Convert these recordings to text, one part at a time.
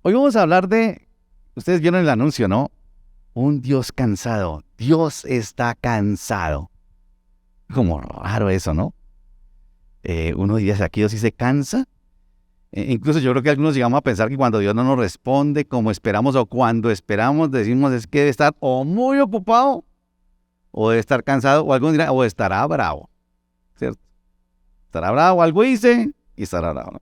Hoy vamos a hablar de, ustedes vieron el anuncio, ¿no? Un Dios cansado. Dios está cansado. Como raro eso, ¿no? Uno diría, ¿aquí Dios sí se cansa? Incluso yo creo que algunos llegamos a pensar que cuando Dios no nos responde como esperamos o cuando esperamos, decimos es que debe estar o muy ocupado o debe estar cansado o algunos dirán o estará bravo, ¿cierto? Estará bravo, algo hice y estará bravo, ¿no?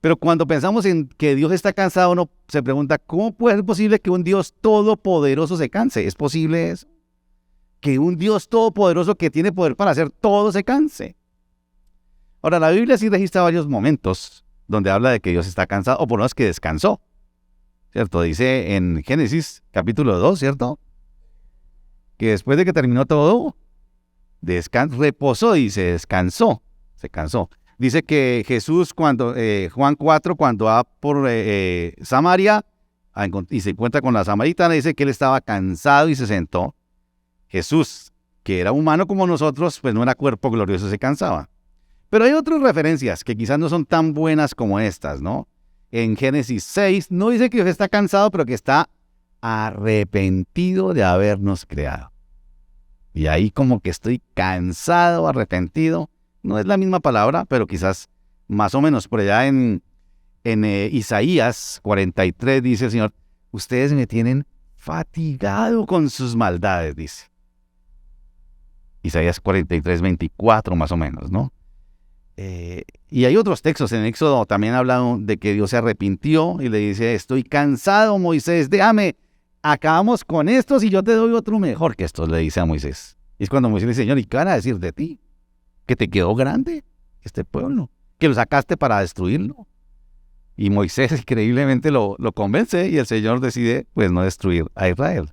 Pero cuando pensamos en que Dios está cansado, uno se pregunta, ¿cómo puede ser posible que un Dios todopoderoso se canse? ¿Es posible eso? Que un Dios todopoderoso que tiene poder para hacer todo se canse. Ahora, la Biblia sí registra varios momentos donde habla de que Dios está cansado, o por lo menos que descansó, ¿cierto? Dice en Génesis capítulo 2, ¿cierto? Que después de que terminó todo, reposó, dice, descansó, se cansó. Dice que Jesús, Juan 4, cuando va por Samaria y se encuentra con la samaritana, dice que él estaba cansado y se sentó. Jesús, que era humano como nosotros, pues no era cuerpo glorioso, se cansaba. Pero hay otras referencias que quizás no son tan buenas como estas, ¿no? En Génesis 6 no dice que Dios está cansado, pero que está arrepentido de habernos creado. Y ahí como que estoy cansado, arrepentido. No es la misma palabra, pero quizás más o menos. Por allá en Isaías 43 dice el Señor, ustedes me tienen fatigado con sus maldades, dice. Isaías 43, 24 más o menos, ¿no? Y hay otros textos, en Éxodo también habla de que Dios se arrepintió y le dice, estoy cansado, Moisés, déjame, acabamos con estos y yo te doy otro mejor que estos, le dice a Moisés. Y es cuando Moisés le dice, Señor, ¿y qué van a decir de ti? ¿Que te quedó grande este pueblo? ¿Que lo sacaste para destruirlo? Y Moisés increíblemente lo convence y el Señor decide, pues, no destruir a Israel.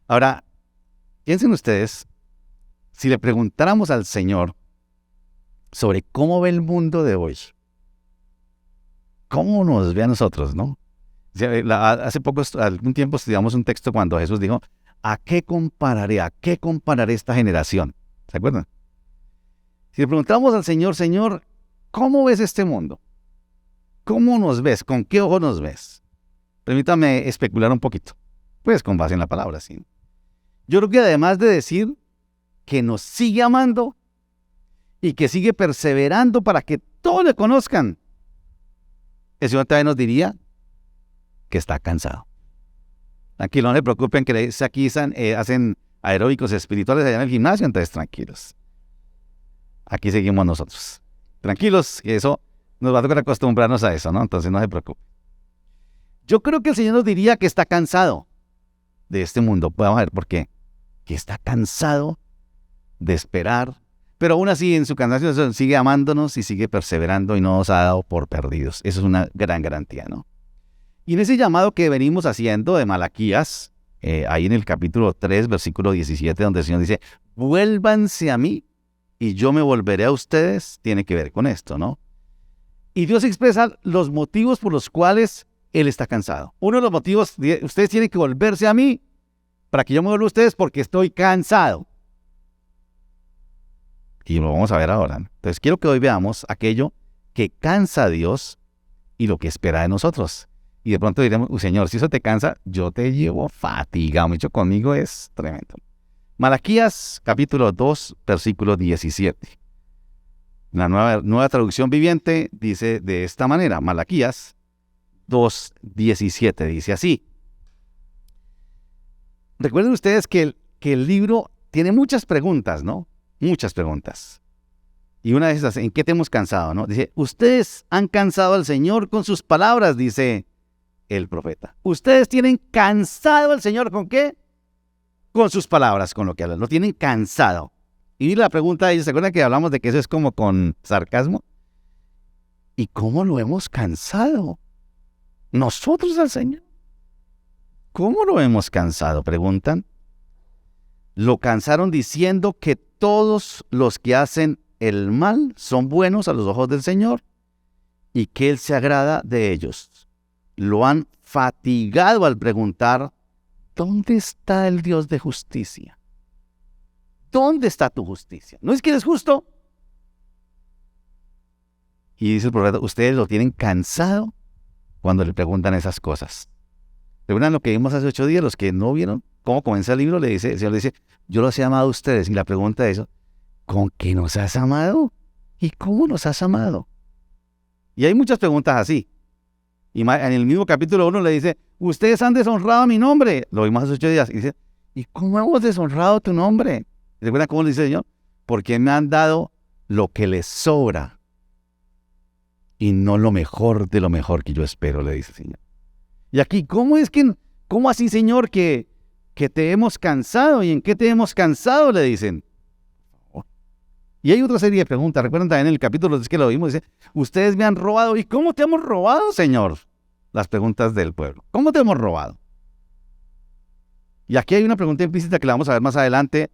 Ahora, piensen ustedes, si le preguntáramos al Señor sobre cómo ve el mundo de hoy, cómo nos ve a nosotros, ¿no? Hace algún tiempo estudiamos un texto cuando Jesús dijo, ¿a qué compararé esta generación? ¿Se acuerdan? Si le preguntamos al Señor, Señor, ¿cómo ves este mundo? ¿Cómo nos ves? ¿Con qué ojo nos ves? Permítame especular un poquito, pues con base en la palabra, sí. Yo creo que además de decir que nos sigue amando y que sigue perseverando para que todos le conozcan, el Señor también nos diría que está cansado. Tranquilo, no se preocupen que aquí hacen aeróbicos espirituales allá en el gimnasio, entonces tranquilos. Aquí seguimos nosotros. Tranquilos, que eso nos va a tocar acostumbrarnos a eso, ¿no? Entonces no se preocupen. Yo creo que el Señor nos diría que está cansado de este mundo. Vamos a ver por qué. Que está cansado de esperar, pero aún así en su cansancio sigue amándonos y sigue perseverando y no nos ha dado por perdidos. Eso es una gran garantía, ¿no? Y en ese llamado que venimos haciendo de Malaquías, ahí en el capítulo 3, versículo 17, donde el Señor dice, vuélvanse a mí y yo me volveré a ustedes, tiene que ver con esto, ¿no? Y Dios expresa los motivos por los cuales Él está cansado. Uno de los motivos, ustedes tienen que volverse a mí para que yo me vuelva a ustedes porque estoy cansado. Y lo vamos a ver ahora. Entonces quiero que hoy veamos aquello que cansa a Dios y lo que espera de nosotros. Y de pronto diremos, Señor, si eso te cansa, yo te llevo fatigado. Mucho conmigo es tremendo. Malaquías capítulo 2, versículo 17. La nueva traducción viviente dice de esta manera, Malaquías 2, 17, dice así. Recuerden ustedes que el libro tiene muchas preguntas, ¿no? Muchas preguntas. Y una de esas, ¿en qué te hemos cansado, no? Dice, ustedes han cansado al Señor con sus palabras, dice el profeta. Ustedes tienen cansado al Señor, ¿con qué? Con sus palabras, con lo que hablan. Lo tienen cansado. Y la pregunta de ellos, ¿se acuerdan que hablamos de que eso es como con sarcasmo? ¿Y cómo lo hemos cansado? Nosotros al Señor. ¿Cómo lo hemos cansado? Preguntan. Lo cansaron diciendo que todos los que hacen el mal son buenos a los ojos del Señor y que Él se agrada de ellos. Lo han fatigado al preguntar, ¿dónde está el Dios de justicia? ¿Dónde está tu justicia? ¿No es que eres justo? Y dice el profeta, ustedes lo tienen cansado cuando le preguntan esas cosas. ¿Recuerdan lo que vimos hace 8 días? Los que no vieron cómo comienza el libro, el Señor le dice, yo los he amado a ustedes. Y la pregunta es, ¿con qué nos has amado? ¿Y cómo nos has amado? Y hay muchas preguntas así. Y en el mismo capítulo 1 le dice, ustedes han deshonrado mi nombre. Lo vimos hace 8 días. Y dice, ¿y cómo hemos deshonrado tu nombre? ¿Recuerdan cómo le dice el Señor? Porque me han dado lo que les sobra y no lo mejor de lo mejor que yo espero, le dice el Señor. Y aquí, ¿cómo así, Señor, que te hemos cansado? ¿Y en qué te hemos cansado? Le dicen. Y hay otra serie de preguntas. Recuerdan también en el capítulo, es que lo vimos, dice, ustedes me han robado. ¿Y cómo te hemos robado, Señor? Las preguntas del pueblo. ¿Cómo te hemos robado? Y aquí hay una pregunta implícita que la vamos a ver más adelante,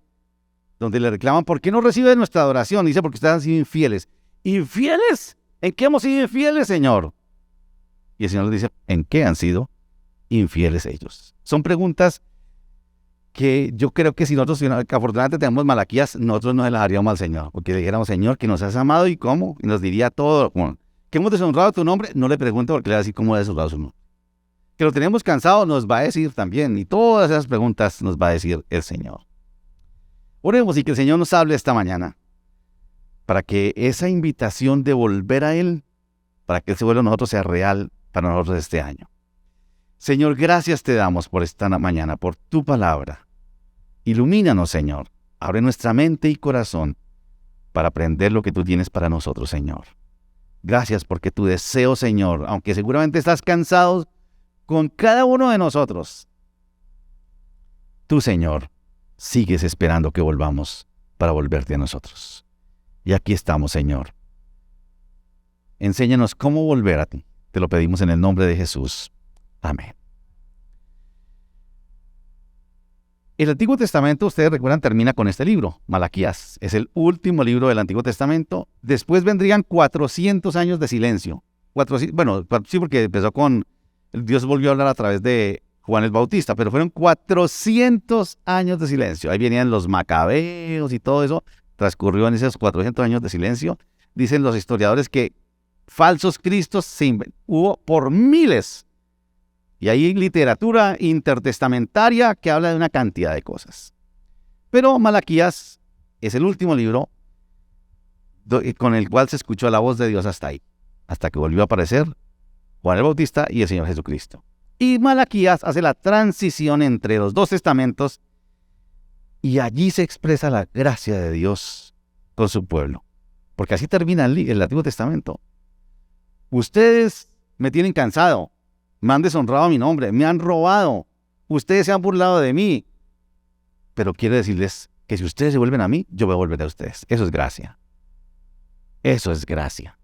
donde le reclaman, ¿por qué no recibe nuestra adoración? Dice, porque ustedes han sido infieles. ¿Infieles? ¿En qué hemos sido infieles, Señor? Y el Señor les dice, ¿en qué han sido infieles ellos? Son preguntas que yo creo que si nosotros, que afortunadamente tenemos Malaquías, nosotros no se las haríamos al Señor, porque le dijéramos, Señor, que nos has amado y cómo, y nos diría todo, bueno, que hemos deshonrado tu nombre, no le pregunto porque le va a decir cómo ha deshonrado su nombre. Que lo tenemos cansado, nos va a decir también, y todas esas preguntas nos va a decir el Señor. Oremos y que el Señor nos hable esta mañana, para que esa invitación de volver a Él, para que ese vuelo a nosotros sea real para nosotros este año. Señor, gracias te damos por esta mañana, por tu palabra. Ilumínanos, Señor. Abre nuestra mente y corazón para aprender lo que tú tienes para nosotros, Señor. Gracias porque tu deseo, Señor, aunque seguramente estás cansado con cada uno de nosotros, tú, Señor, sigues esperando que volvamos para volverte a nosotros. Y aquí estamos, Señor. Enséñanos cómo volver a ti. Te lo pedimos en el nombre de Jesús. Amén. El Antiguo Testamento, ustedes recuerdan, termina con este libro, Malaquías. Es el último libro del Antiguo Testamento. Después vendrían 400 años de silencio. Sí, porque empezó con... Dios volvió a hablar a través de Juan el Bautista, pero fueron 400 años de silencio. Ahí venían los macabeos y todo eso. Transcurrió en esos 400 años de silencio. Dicen los historiadores que falsos cristos hubo por miles. Y hay literatura intertestamentaria que habla de una cantidad de cosas. Pero Malaquías es el último libro con el cual se escuchó la voz de Dios hasta ahí. Hasta que volvió a aparecer Juan el Bautista y el Señor Jesucristo. Y Malaquías hace la transición entre los dos testamentos y allí se expresa la gracia de Dios con su pueblo. Porque así termina el Antiguo Testamento. Ustedes me tienen cansado. Me han deshonrado mi nombre, me han robado, ustedes se han burlado de mí. Pero quiero decirles que si ustedes se vuelven a mí, yo voy a volver a ustedes. Eso es gracia. Eso es gracia.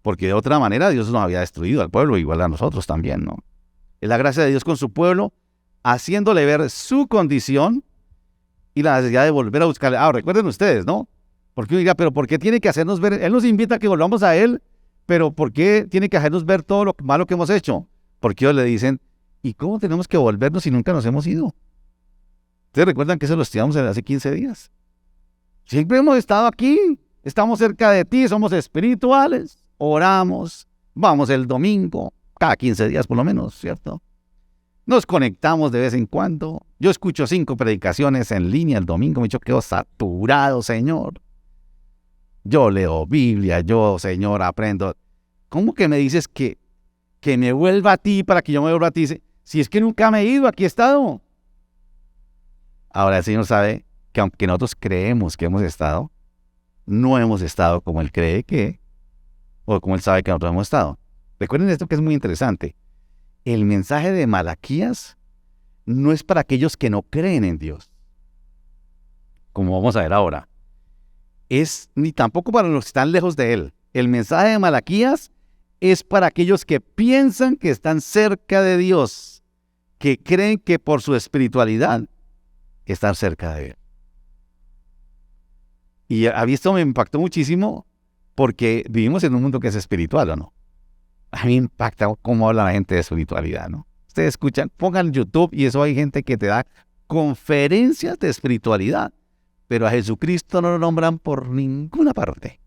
Porque de otra manera Dios nos había destruido al pueblo, igual a nosotros también, ¿no? Es la gracia de Dios con su pueblo, haciéndole ver su condición y la necesidad de volver a buscarle. Ahora, recuerden ustedes, ¿no? Porque uno dirá, pero ¿por qué tiene que hacernos ver? Él nos invita a que volvamos a Él, pero ¿por qué tiene que hacernos ver todo lo malo que hemos hecho? Porque ellos le dicen, ¿y cómo tenemos que volvernos si nunca nos hemos ido? ¿Ustedes recuerdan que eso lo estudiamos hace 15 días? Siempre hemos estado aquí, estamos cerca de ti, somos espirituales, oramos, vamos el domingo, cada 15 días por lo menos, ¿cierto? Nos conectamos de vez en cuando. Yo escucho 5 predicaciones en línea el domingo, me quedo saturado, Señor. Yo leo Biblia, Señor, aprendo. ¿Cómo que me dices que me vuelva a ti para que yo me vuelva a ti? Si es que nunca me he ido, aquí he estado. Ahora el Señor sabe que aunque nosotros creemos que hemos estado, no hemos estado como Él cree que, o como Él sabe que nosotros hemos estado. Recuerden esto que es muy interesante. El mensaje de Malaquías no es para aquellos que no creen en Dios, como vamos a ver ahora. Ni tampoco para los que están lejos de Él. El mensaje de Malaquías es para aquellos que piensan que están cerca de Dios, que creen que por su espiritualidad están cerca de Él. Y a mí esto me impactó muchísimo porque vivimos en un mundo que es espiritual, ¿o no? A mí me impacta cómo habla la gente de espiritualidad, ¿no? Ustedes escuchan, pongan YouTube y eso hay gente que te da conferencias de espiritualidad, pero a Jesucristo no lo nombran por ninguna parte.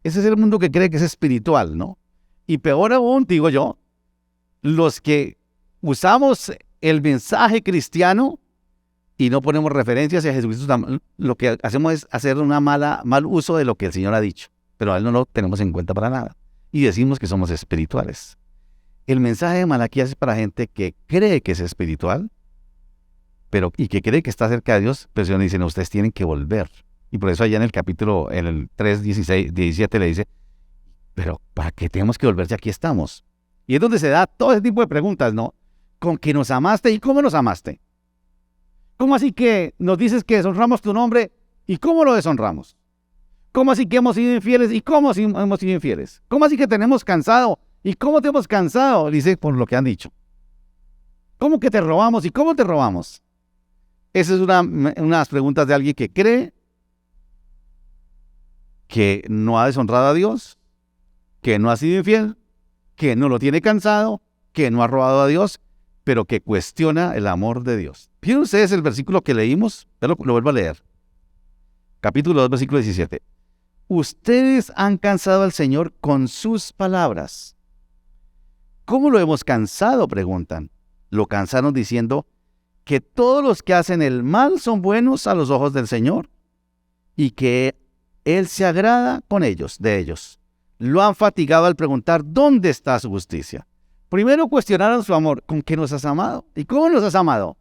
Ese es el mundo que cree que es espiritual, ¿no? Y peor aún, digo yo, los que usamos el mensaje cristiano y no ponemos referencias a Jesucristo, lo que hacemos es hacer mal uso de lo que el Señor ha dicho, pero a Él no lo tenemos en cuenta para nada. Y decimos que somos espirituales. El mensaje de Malaquías es para gente que cree que es espiritual, y que cree que está cerca de Dios, pero el Señor dice, no, ustedes tienen que volver. Y por eso allá en el capítulo, en el 3, 16, 17 le dice, pero ¿para qué tenemos que volver si aquí estamos? Y es donde se da todo ese tipo de preguntas, ¿no? ¿Con qué nos amaste y cómo nos amaste? ¿Cómo así que nos dices que deshonramos tu nombre y cómo lo deshonramos? ¿Cómo así que hemos sido infieles y cómo hemos sido infieles? ¿Cómo así que te hemos cansado y cómo te hemos cansado? Dice, por lo que han dicho. ¿Cómo que te robamos y cómo te robamos? Esa es una de las preguntas de alguien que cree que no ha deshonrado a Dios, que no ha sido infiel, que no lo tiene cansado, que no ha robado a Dios, pero que cuestiona el amor de Dios. Fíjense ustedes el versículo que leímos, lo vuelvo a leer. Capítulo 2, versículo 17. Ustedes han cansado al Señor con sus palabras. ¿Cómo lo hemos cansado?, preguntan. Lo cansaron diciendo que todos los que hacen el mal son buenos a los ojos del Señor y que Él se agrada de ellos. Lo han fatigado al preguntar, ¿dónde está su justicia? Primero cuestionaron su amor. ¿Con qué nos has amado? ¿Y cómo nos has amado?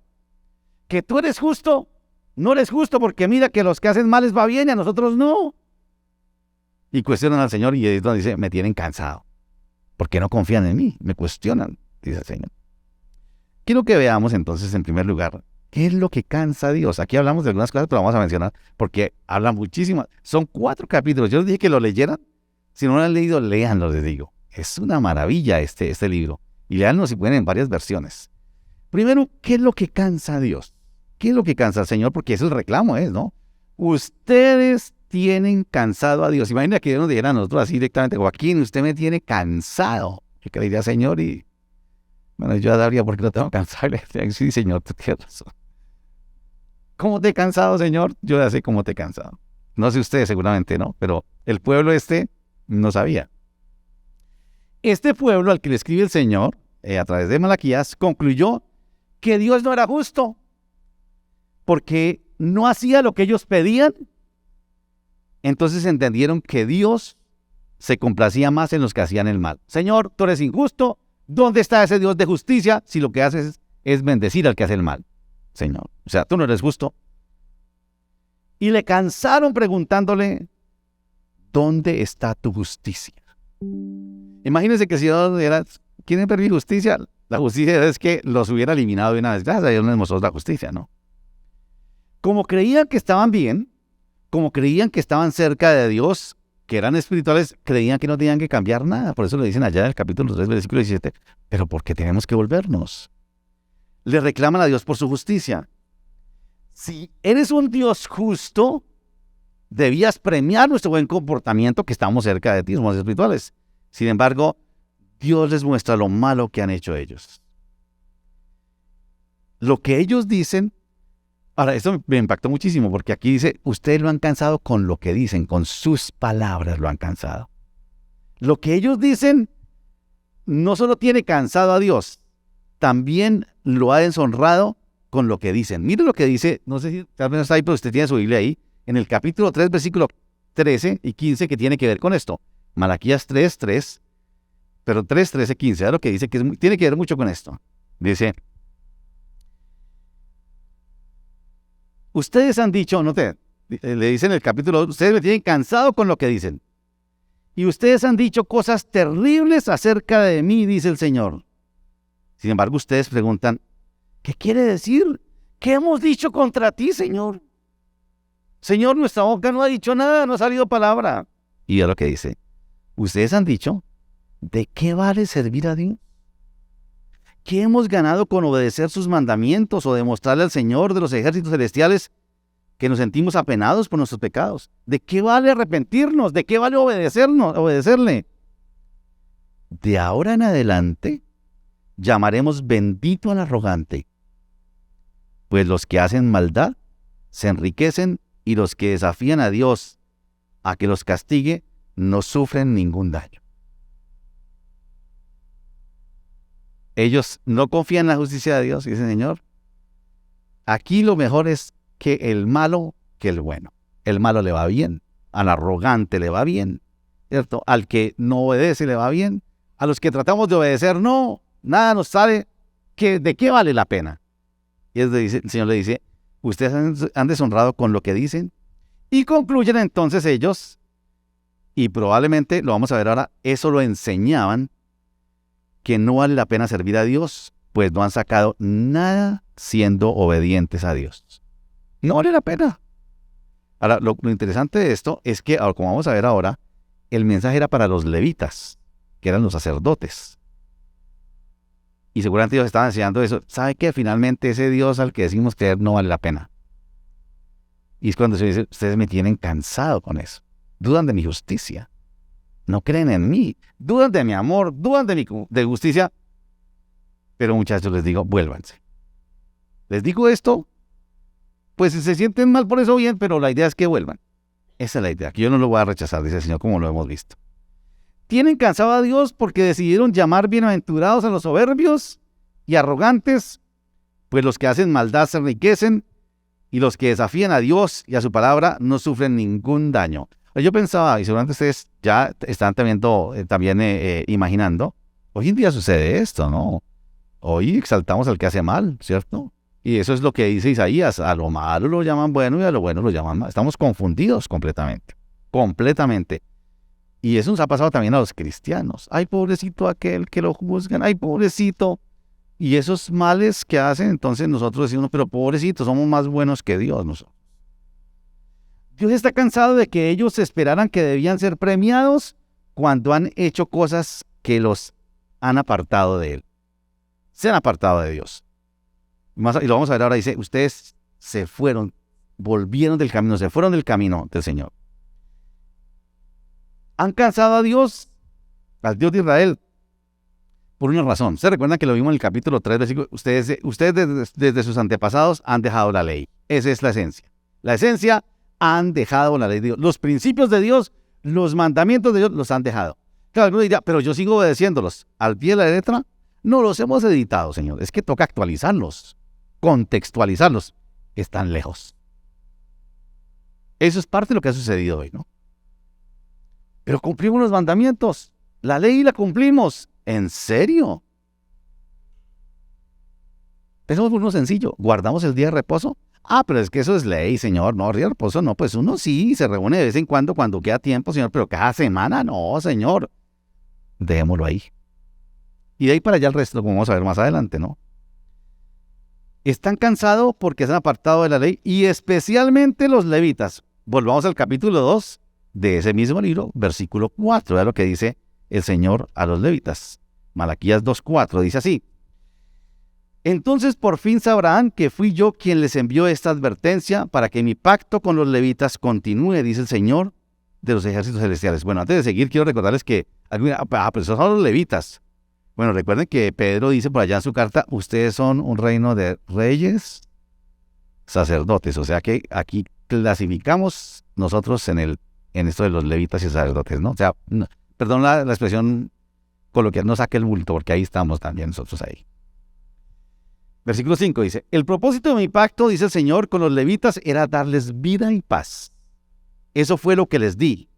¿Que tú eres justo? No eres justo porque mira que los que hacen mal les va bien y a nosotros no. Y cuestionan al Señor y es donde dice, me tienen cansado. Porque no confían en mí, me cuestionan, dice el Señor. Quiero que veamos entonces en primer lugar, ¿qué es lo que cansa a Dios? Aquí hablamos de algunas cosas, pero vamos a mencionar, porque habla muchísimas. Son 4 capítulos. Yo les dije que lo leyeran. Si no lo han leído, léanlo, les digo. Es una maravilla este libro. Y léanlo si pueden en varias versiones. Primero, ¿qué es lo que cansa a Dios? ¿Qué es lo que cansa al Señor? Porque es el reclamo, ¿no? Ustedes tienen cansado a Dios. Imagina que Dios nos dijera a nosotros así directamente, Joaquín, usted me tiene cansado. Yo que le diría, Señor, y bueno, yo daría porque lo tengo cansado. Le diría, sí, Señor, tú tienes razón. ¿Cómo te he cansado, Señor? Yo ya sé cómo te he cansado. No sé ustedes, seguramente no, pero el pueblo no sabía. Este pueblo al que le escribe el Señor, a través de Malaquías, concluyó que Dios no era justo, porque no hacía lo que ellos pedían. Entonces entendieron que Dios se complacía más en los que hacían el mal. Señor, tú eres injusto. ¿Dónde está ese Dios de justicia si lo que haces es bendecir al que hace el mal? Señor, o sea, tú no eres justo. Y le cansaron preguntándole, ¿dónde está tu justicia? Imagínense que si Dios ¿quieren ver mi justicia? La justicia es que los hubiera eliminado de una vez. Gracias a Dios les mostró la justicia, ¿no? Como creían que estaban bien, como creían que estaban cerca de Dios, que eran espirituales, creían que no tenían que cambiar nada. Por eso le dicen allá en el capítulo 3, versículo 17, pero ¿por qué tenemos que volvernos? Le reclaman a Dios por su justicia. Si eres un Dios justo, debías premiar nuestro buen comportamiento, que estamos cerca de ti, somos espirituales. Sin embargo, Dios les muestra lo malo que han hecho ellos. Lo que ellos dicen. Ahora, esto me impactó muchísimo porque aquí dice, ustedes lo han cansado con lo que dicen, con sus palabras lo han cansado. Lo que ellos dicen no solo tiene cansado a Dios, también lo ha deshonrado con lo que dicen. Mire lo que dice, no sé si tal vez está ahí, pero usted tiene su Biblia ahí, en el capítulo 3, versículo 13 y 15, que tiene que ver con esto. Malaquías 3, 3, pero 3, 13, 15, ¿verdad? Lo que dice que tiene que ver mucho con esto. Dice, ustedes han dicho, le dice en el capítulo 2, ustedes me tienen cansado con lo que dicen. Y ustedes han dicho cosas terribles acerca de mí, dice el Señor. Sin embargo, ustedes preguntan, ¿qué quiere decir? ¿Qué hemos dicho contra ti, Señor? Señor, nuestra boca no ha dicho nada, no ha salido palabra. Y es lo que dice, ustedes han dicho, ¿de qué vale servir a Dios? ¿Qué hemos ganado con obedecer sus mandamientos o demostrarle al Señor de los ejércitos celestiales que nos sentimos apenados por nuestros pecados? ¿De qué vale arrepentirnos? ¿De qué vale obedecerle? De ahora en adelante llamaremos bendito al arrogante, pues los que hacen maldad se enriquecen y los que desafían a Dios a que los castigue no sufren ningún daño. Ellos no confían en la justicia de Dios y dicen, Señor, aquí lo mejor es que el malo que el bueno. El malo le va bien, al arrogante le va bien, ¿cierto? Al que no obedece le va bien, a los que tratamos de obedecer no, nada nos sale, ¿de qué vale la pena? Y el Señor le dice, ustedes han deshonrado con lo que dicen, y concluyen entonces ellos, y probablemente, lo vamos a ver ahora, eso lo enseñaban, que no vale la pena servir a Dios, pues no han sacado nada siendo obedientes a Dios. No vale la pena. Ahora, lo interesante de esto es que, como vamos a ver ahora, el mensaje era para los levitas, que eran los sacerdotes. Y seguramente ellos estaban enseñando eso. ¿Sabe qué? Finalmente ese Dios al que decimos creer no vale la pena. Y es cuando se dice, ustedes me tienen cansado con eso. Dudan de mi justicia. No creen en mí. Dudan de mi amor. Dudan de justicia. Pero muchachos, les digo, vuélvanse. Les digo esto, pues si se sienten mal por eso bien, pero la idea es que vuelvan. Esa es la idea, que yo no lo voy a rechazar, dice el Señor, como lo hemos visto. Tienen cansado a Dios porque decidieron llamar bienaventurados a los soberbios y arrogantes, pues los que hacen maldad se enriquecen y los que desafían a Dios y a su palabra no sufren ningún daño. Yo pensaba, y seguramente ustedes ya están también imaginando, hoy en día sucede esto, ¿no? Hoy exaltamos al que hace mal, ¿cierto? Y eso es lo que dice Isaías, a lo malo lo llaman bueno y a lo bueno lo llaman mal. Estamos confundidos completamente, completamente. Y eso nos ha pasado también a los cristianos. Ay, pobrecito aquel que lo juzgan, ay, pobrecito. Y esos males que hacen, entonces nosotros decimos, pero pobrecito, somos más buenos que Dios nosotros. Dios está cansado de que ellos esperaran que debían ser premiados cuando han hecho cosas que los han apartado de Él. Se han apartado de Dios. Y lo vamos a ver ahora, dice, ustedes se fueron, volvieron del camino, se fueron del camino del Señor. Han cansado a Dios, al Dios de Israel, por una razón. ¿Se recuerdan que lo vimos en el capítulo 3, versículo? Ustedes desde sus antepasados han dejado la ley. Esa es la esencia. La esencia, han dejado la ley de Dios. Los principios de Dios, los mandamientos de Dios, los han dejado. Claro, alguno dirá, pero yo sigo obedeciéndolos. Al pie de la letra, no los hemos editado, Señor. Es que toca actualizarlos, contextualizarlos. Están lejos. Eso es parte de lo que ha sucedido hoy, ¿no? Pero cumplimos los mandamientos. La ley la cumplimos. ¿En serio? Pensemos por uno sencillo. ¿Guardamos el día de reposo? Ah, pero es que eso es ley, Señor. No, el día de reposo no. Pues uno sí se reúne de vez en cuando queda tiempo, Señor. Pero cada semana no, Señor. Dejémoslo ahí. Y de ahí para allá el resto lo vamos a ver más adelante, ¿no? Están cansados porque se han apartado de la ley y especialmente los levitas. Volvamos al capítulo 2 de ese mismo libro, versículo 4. Vea lo que dice el Señor a los levitas. Malaquías 2:4 dice así. Entonces por fin sabrán que fui yo quien les envió esta advertencia para que mi pacto con los levitas continúe, dice el Señor de los ejércitos celestiales. Bueno, antes de seguir, quiero recordarles que, pero esos son los levitas. Bueno, recuerden que Pedro dice por allá en su carta, ustedes son un reino de reyes, sacerdotes. O sea que aquí clasificamos nosotros en esto de los levitas y sacerdotes, ¿no? O sea, perdón la expresión coloquial, no saque el bulto, porque ahí estamos también nosotros ahí. Versículo 5 dice, el propósito de mi pacto, dice el Señor, con los levitas era darles vida y paz. Eso fue lo que les di.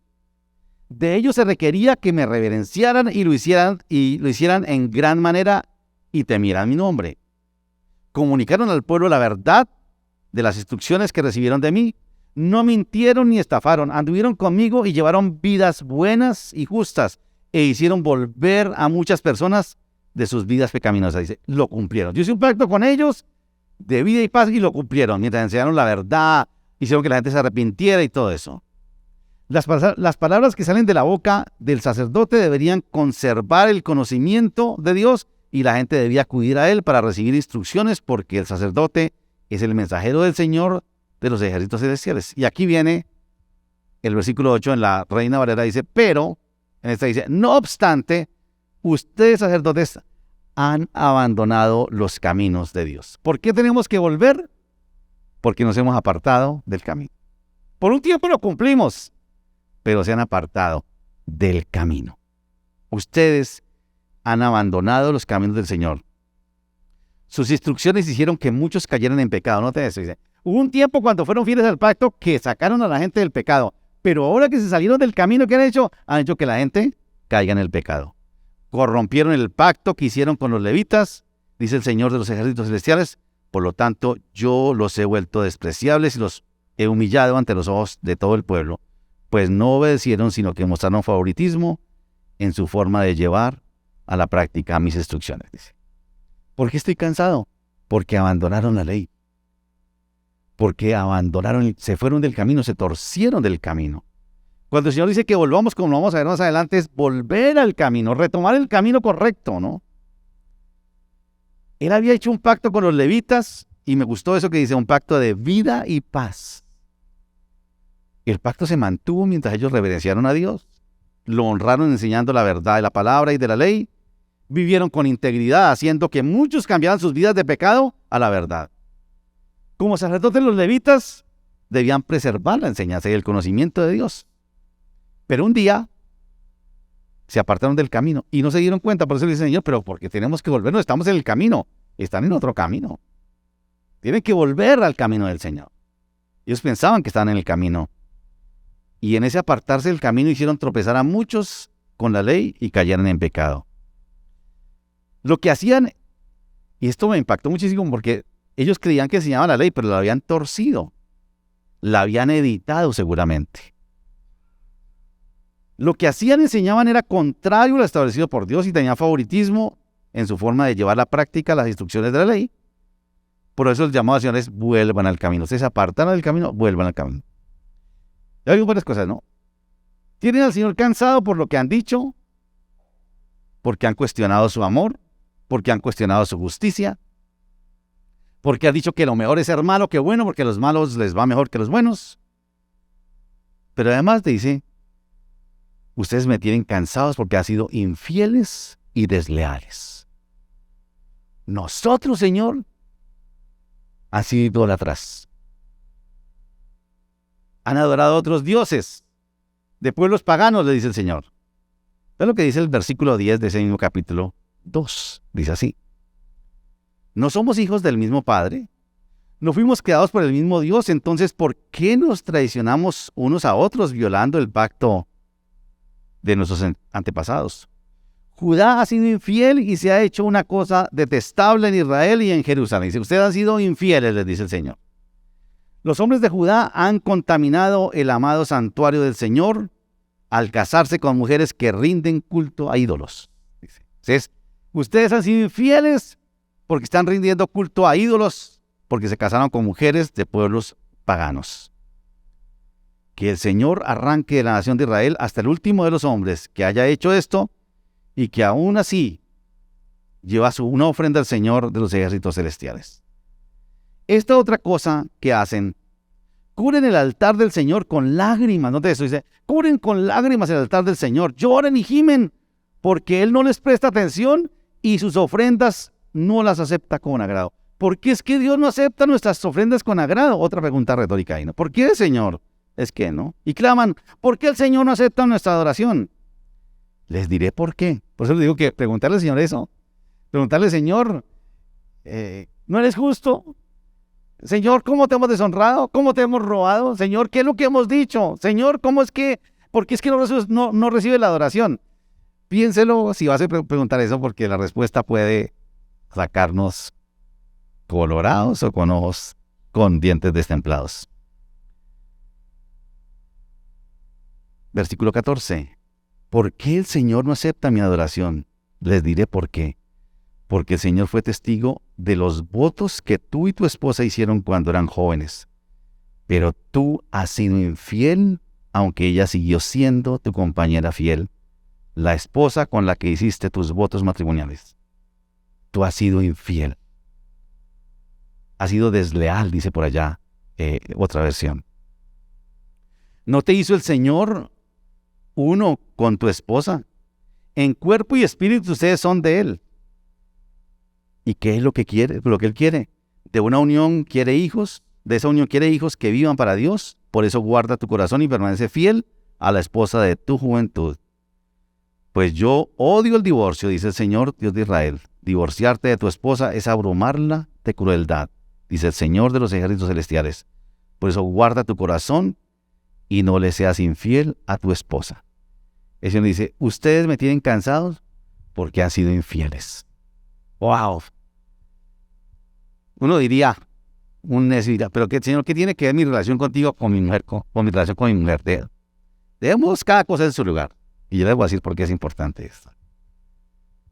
De ellos se requería que me reverenciaran y lo hicieran en gran manera y temieran mi nombre. Comunicaron al pueblo la verdad de las instrucciones que recibieron de mí. No mintieron ni estafaron, anduvieron conmigo y llevaron vidas buenas y justas e hicieron volver a muchas personas de sus vidas pecaminosas. Dice, lo cumplieron. Yo hice un pacto con ellos de vida y paz y lo cumplieron. Mientras enseñaron la verdad, hicieron que la gente se arrepintiera y todo eso. Las palabras que salen de la boca del sacerdote deberían conservar el conocimiento de Dios y la gente debía acudir a él para recibir instrucciones porque el sacerdote es el mensajero del Señor de los ejércitos celestiales. Y aquí viene el versículo 8 en la Reina Valera, dice, pero, en esta dice, no obstante, ustedes sacerdotes han abandonado los caminos de Dios. ¿Por qué tenemos que volver? Porque nos hemos apartado del camino. Por un tiempo lo cumplimos, pero se han apartado del camino. Ustedes han abandonado los caminos del Señor. sus instrucciones hicieron que muchos cayeran en pecado. Note eso, dice. Hubo un tiempo cuando fueron fieles al pacto que sacaron a la gente del pecado. Pero ahora que se salieron del camino que han hecho que la gente caiga en el pecado. Corrompieron el pacto que hicieron con los levitas, dice el Señor de los ejércitos celestiales. Por lo tanto, yo los he vuelto despreciables y los he humillado ante los ojos de todo el pueblo, pues no obedecieron, sino que mostraron favoritismo en su forma de llevar a la práctica mis instrucciones. Dice. ¿Por qué estoy cansado? Porque abandonaron la ley. Porque se fueron del camino, se torcieron del camino. Cuando el Señor dice que volvamos, como vamos a ver más adelante, es volver al camino, retomar el camino correcto, ¿no? Él había hecho un pacto con los levitas, y me gustó eso que dice, un pacto de vida y paz. El pacto se mantuvo mientras ellos reverenciaron a Dios, lo honraron enseñando la verdad de la palabra y de la ley, vivieron con integridad, haciendo que muchos cambiaran sus vidas de pecado a la verdad. Como sacerdotes los levitas debían preservar la enseñanza y el conocimiento de Dios. Pero un día se apartaron del camino y no se dieron cuenta. Por eso le dice el Señor, pero porque tenemos que volver, no estamos en el camino, están en otro camino. Tienen que volver al camino del Señor. Ellos pensaban que estaban en el camino. Y en ese apartarse del camino hicieron tropezar a muchos con la ley y cayeron en pecado. Lo que hacían, y esto me impactó muchísimo porque ellos creían que enseñaban la ley, pero la habían torcido. La habían editado seguramente. Lo que hacían, enseñaban, era contrario a lo establecido por Dios y tenían favoritismo en su forma de llevar a la práctica las instrucciones de la ley. Por eso el llamado al Señor es vuelvan al camino. Ustedes se apartaron del camino, vuelvan al camino. Ya digo varias cosas, ¿no? Tienen al Señor cansado por lo que han dicho, porque han cuestionado su amor, porque han cuestionado su justicia, porque han dicho que lo mejor es ser malo que bueno, porque a los malos les va mejor que a los buenos. Pero además dice, ustedes me tienen cansados porque han sido infieles y desleales. Nosotros, Señor, han sido idólatras. Han adorado a otros dioses de pueblos paganos, le dice el Señor. Es lo que dice el versículo 10 de ese mismo capítulo 2. Dice así. ¿No somos hijos del mismo Padre? ¿No fuimos creados por el mismo Dios? Entonces, ¿por qué nos traicionamos unos a otros violando el pacto de nuestros antepasados? Judá ha sido infiel y se ha hecho una cosa detestable en Israel y en Jerusalén. Dice, ustedes han sido infieles, les dice el Señor. Los hombres de Judá han contaminado el amado santuario del Señor al casarse con mujeres que rinden culto a ídolos. Dice. Entonces, ustedes han sido infieles porque están rindiendo culto a ídolos, porque se casaron con mujeres de pueblos paganos. Que el Señor arranque de la nación de Israel hasta el último de los hombres que haya hecho esto y que aún así lleva una ofrenda al Señor de los ejércitos celestiales. Esta otra cosa que hacen, cubren el altar del Señor con lágrimas. Note eso, dice, cubren con lágrimas el altar del Señor, lloran y gimen, porque Él no les presta atención y sus ofrendas no las acepta con agrado. ¿Por qué es que Dios no acepta nuestras ofrendas con agrado? Otra pregunta retórica ahí, ¿no? ¿Por qué, Señor? Es que no. Y claman, ¿por qué el Señor no acepta nuestra adoración? Les diré por qué. Por eso les digo que preguntarle al Señor eso. Preguntarle, Señor, ¿no eres justo? Señor, ¿cómo te hemos deshonrado? ¿Cómo te hemos robado? Señor, ¿qué es lo que hemos dicho? Señor, ¿por qué es que no recibe la adoración? Piénselo si vas a preguntar eso, porque la respuesta puede sacarnos colorados o con ojos con dientes destemplados. Versículo 14. ¿Por qué el Señor no acepta mi adoración? Les diré por qué. Porque el Señor fue testigo de los votos que tú y tu esposa hicieron cuando eran jóvenes. Pero tú has sido infiel, aunque ella siguió siendo tu compañera fiel, la esposa con la que hiciste tus votos matrimoniales. Tú has sido infiel. Has sido desleal, dice por allá otra versión. ¿No te hizo el Señor uno con tu esposa? En cuerpo y espíritu ustedes son de Él. ¿Y qué es lo que quiere? Lo que Él quiere. De una unión quiere hijos, de esa unión quiere hijos que vivan para Dios. Por eso guarda tu corazón y permanece fiel a la esposa de tu juventud. Pues yo odio el divorcio, dice el Señor, Dios de Israel. Divorciarte de tu esposa es abrumarla de crueldad, dice el Señor de los ejércitos celestiales. Por eso guarda tu corazón y no le seas infiel a tu esposa. El Señor dice, ustedes me tienen cansados porque han sido infieles. ¡Wow! Uno diría, un necio dirá, pero Señor, ¿qué tiene que ver mi relación contigo con mi mujer, con mi relación con mi mujer? Debemos cada cosa en su lugar. Y yo les voy a decir por qué es importante esto.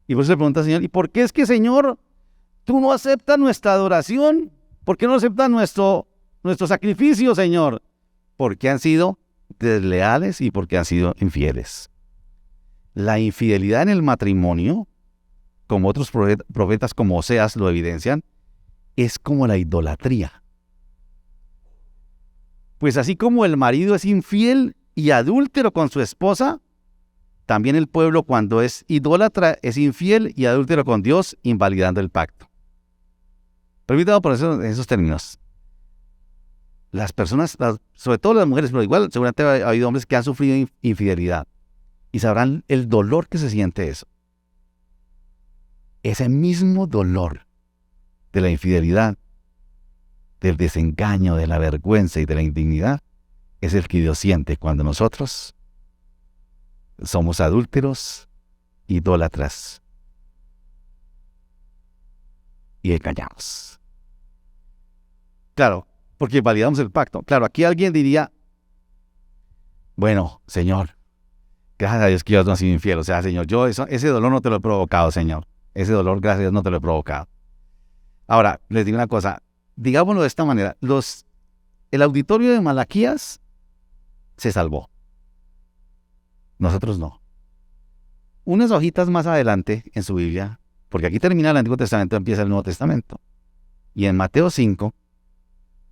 Y por eso le pregunta al Señor, ¿y por qué es que, Señor, tú no aceptas nuestra adoración? ¿Por qué no aceptas nuestro sacrificio, Señor? Porque han sido desleales y porque han sido infieles. La infidelidad en el matrimonio, como otros profetas como Oseas lo evidencian, es como la idolatría. Pues así como el marido es infiel y adúltero con su esposa, también el pueblo cuando es idólatra es infiel y adúltero con Dios, invalidando el pacto. Permítame por eso en esos términos. Las personas, sobre todo las mujeres, pero igual seguramente ha habido hombres que han sufrido infidelidad y sabrán el dolor que se siente eso. Ese mismo dolor de la infidelidad, del desengaño, de la vergüenza y de la indignidad, es el que Dios siente cuando nosotros somos adúlteros, idólatras y engañamos. Claro, porque validamos el pacto. Claro, aquí alguien diría, bueno, Señor, gracias a Dios que yo no he sido infiel. O sea, Señor, yo ese dolor no te lo he provocado, Señor. Ese dolor, gracias a Dios, no te lo he provocado. Ahora, les digo una cosa, digámoslo de esta manera, el auditorio de Malaquías se salvó. Nosotros no. Unas hojitas más adelante en su Biblia, porque aquí termina el Antiguo Testamento, empieza el Nuevo Testamento. Y en Mateo 5,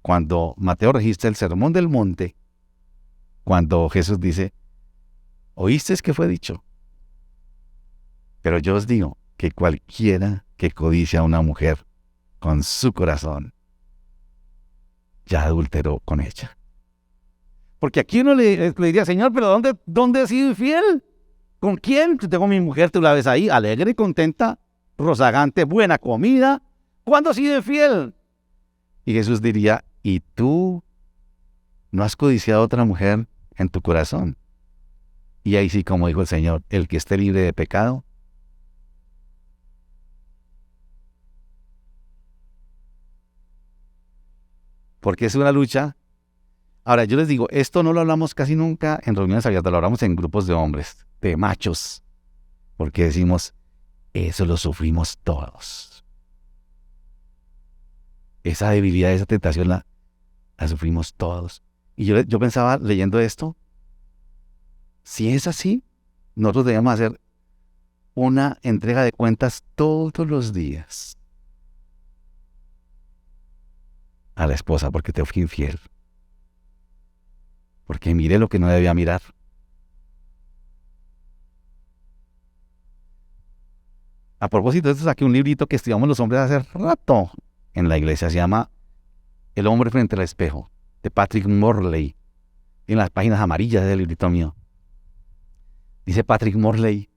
cuando Mateo registra el Sermón del Monte, cuando Jesús dice, ¿oísteis que fue dicho? Pero yo os digo que cualquiera que codicia a una mujer con su corazón, ya adulteró con ella. Porque aquí uno le diría, Señor, pero ¿dónde he sido infiel? ¿Con quién? Tengo mi mujer, tú la ves ahí, alegre, contenta, rozagante, buena comida. ¿Cuándo he sido infiel? Y Jesús diría, ¿y tú no has codiciado a otra mujer en tu corazón? Y ahí sí, como dijo el Señor, el que esté libre de pecado, porque es una lucha. Ahora, yo les digo, esto no lo hablamos casi nunca en reuniones abiertas, lo hablamos en grupos de hombres, de machos, porque decimos, eso lo sufrimos todos. Esa debilidad, esa tentación la sufrimos todos. Y yo pensaba, leyendo esto, si es así, nosotros debemos hacer una entrega de cuentas todos los días a la esposa porque te fui infiel. Porque miré lo que no debía mirar. A propósito de esto, saqué un librito que estudiamos los hombres hace rato en la iglesia. Se llama El hombre frente al espejo, de Patrick Morley. En las páginas amarillas del librito mío. Dice Patrick Morley,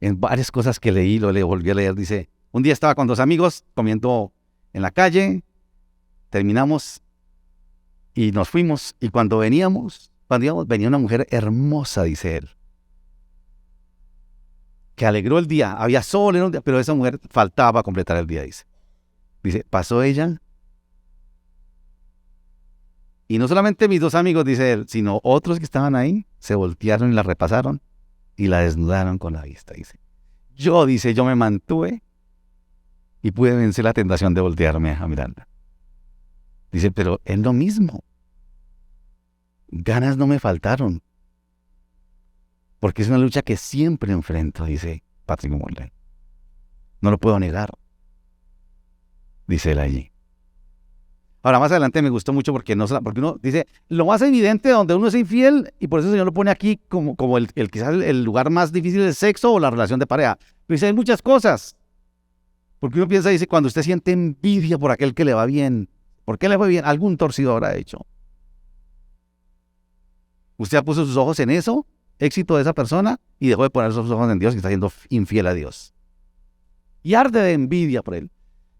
en varias cosas que leí, lo volví a leer, dice, un día estaba con dos amigos comiendo en la calle, terminamos y nos fuimos, y cuando íbamos, venía una mujer hermosa, dice él, que alegró el día, había sol en un día, pero esa mujer faltaba para completar el día, dice. Dice, pasó ella, y no solamente mis dos amigos, dice él, sino otros que estaban ahí, se voltearon y la repasaron, y la desnudaron con la vista, dice. Yo me mantuve, y pude vencer la tentación de voltearme a mirarla. Dice, pero es lo mismo. Ganas no me faltaron. Porque es una lucha que siempre enfrento, dice Patrick Morley. No lo puedo negar, dice él allí. Ahora, más adelante me gustó mucho porque uno dice, lo más evidente donde uno es infiel, y por eso el Señor lo pone aquí como quizás el lugar más difícil del sexo o la relación de pareja. Pero dice, hay muchas cosas. Porque uno piensa, dice, cuando usted siente envidia por aquel que le va bien, ¿por qué le fue bien? Algún torcido habrá hecho. Usted ha puesto sus ojos en éxito de esa persona, y dejó de poner sus ojos en Dios, que está siendo infiel a Dios. y arde de envidia por él.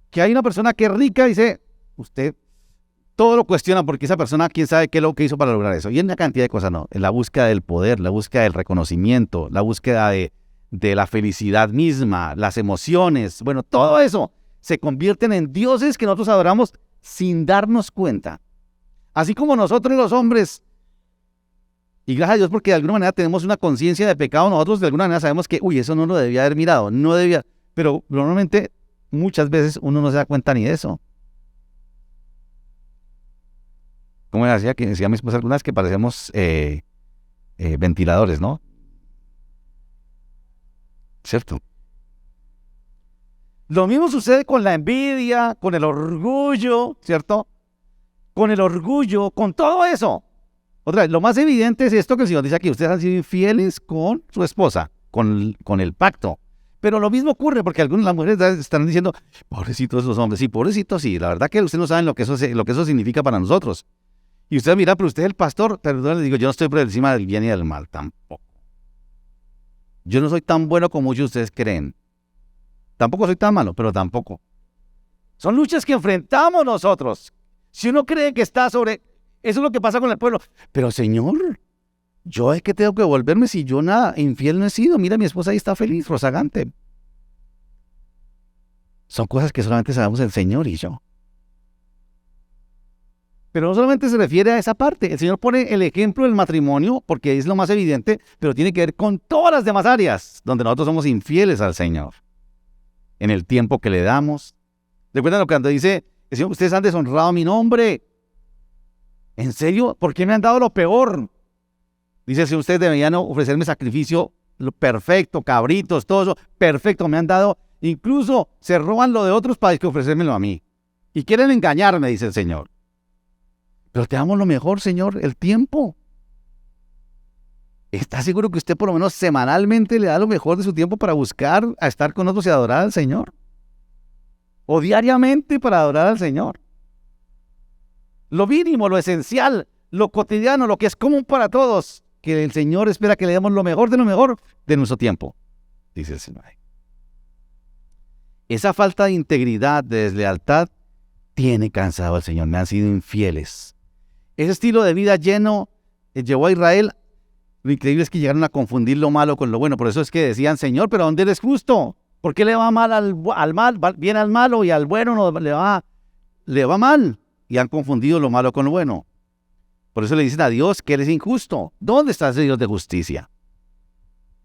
Que hay una persona que es rica y dice, usted todo lo cuestiona porque esa persona, quién sabe qué es lo que hizo para lograr eso. Y en una cantidad de cosas, no. En la búsqueda del poder, la búsqueda del reconocimiento, la búsqueda de la felicidad misma, las emociones, bueno, todo eso se convierten en dioses que nosotros adoramos sin darnos cuenta. Así como nosotros los hombres, y gracias a Dios porque de alguna manera tenemos una conciencia de pecado, nosotros de alguna manera sabemos que, eso no lo debía haber mirado, no debía, pero normalmente muchas veces uno no se da cuenta ni de eso. Como decía mi esposa algunas que parecemos ventiladores, ¿no? ¿Cierto? Lo mismo sucede con la envidia, con el orgullo, ¿cierto? Con el orgullo, con todo eso. Otra vez, lo más evidente es esto que el Señor dice aquí. Ustedes han sido infieles con su esposa, con el pacto. Pero lo mismo ocurre porque algunas de las mujeres están diciendo, pobrecitos esos hombres. Sí, pobrecitos, sí. La verdad que ustedes no saben lo que eso significa para nosotros. Y usted mira, pero usted es el pastor, perdón, le digo, yo no estoy por encima del bien y del mal, tampoco. Yo no soy tan bueno como muchos de ustedes creen. Tampoco soy tan malo, pero tampoco. Son luchas que enfrentamos nosotros. Si uno cree que está sobre... Eso es lo que pasa con el pueblo. Pero Señor, ¿yo es que tengo que volverme si yo nada infiel no he sido? Mira, mi esposa ahí está feliz, rozagante. Son cosas que solamente sabemos el Señor y yo. Pero no solamente se refiere a esa parte. El Señor pone el ejemplo del matrimonio porque es lo más evidente, pero tiene que ver con todas las demás áreas donde nosotros somos infieles al Señor. En el tiempo que le damos. ¿Recuerdan cuando dice, Señor, ustedes han deshonrado mi nombre? ¿En serio? ¿Por qué me han dado lo peor? Dice, si ustedes deberían ofrecerme sacrificio perfecto, cabritos, todo eso, perfecto, me han dado. Incluso se roban lo de otros para que ofrecérmelo a mí. Y quieren engañarme, dice el Señor. Pero te damos lo mejor, Señor, el tiempo. ¿Está seguro que usted por lo menos semanalmente le da lo mejor de su tiempo para buscar a estar con nosotros y adorar al Señor? ¿O diariamente para adorar al Señor? Lo mínimo, lo esencial, lo cotidiano, lo que es común para todos, que el Señor espera que le demos lo mejor de nuestro tiempo, dice el Señor. Esa falta de integridad, de deslealtad, tiene cansado al Señor. Me han sido infieles. Ese estilo de vida llevó a Israel. Lo increíble es que llegaron a confundir lo malo con lo bueno. Por eso es que decían, Señor, ¿pero dónde eres justo? ¿Por qué le va mal al mal, bien al malo y al bueno no le va mal? Y han confundido lo malo con lo bueno. Por eso le dicen a Dios que Él es injusto. ¿Dónde está ese Dios de justicia?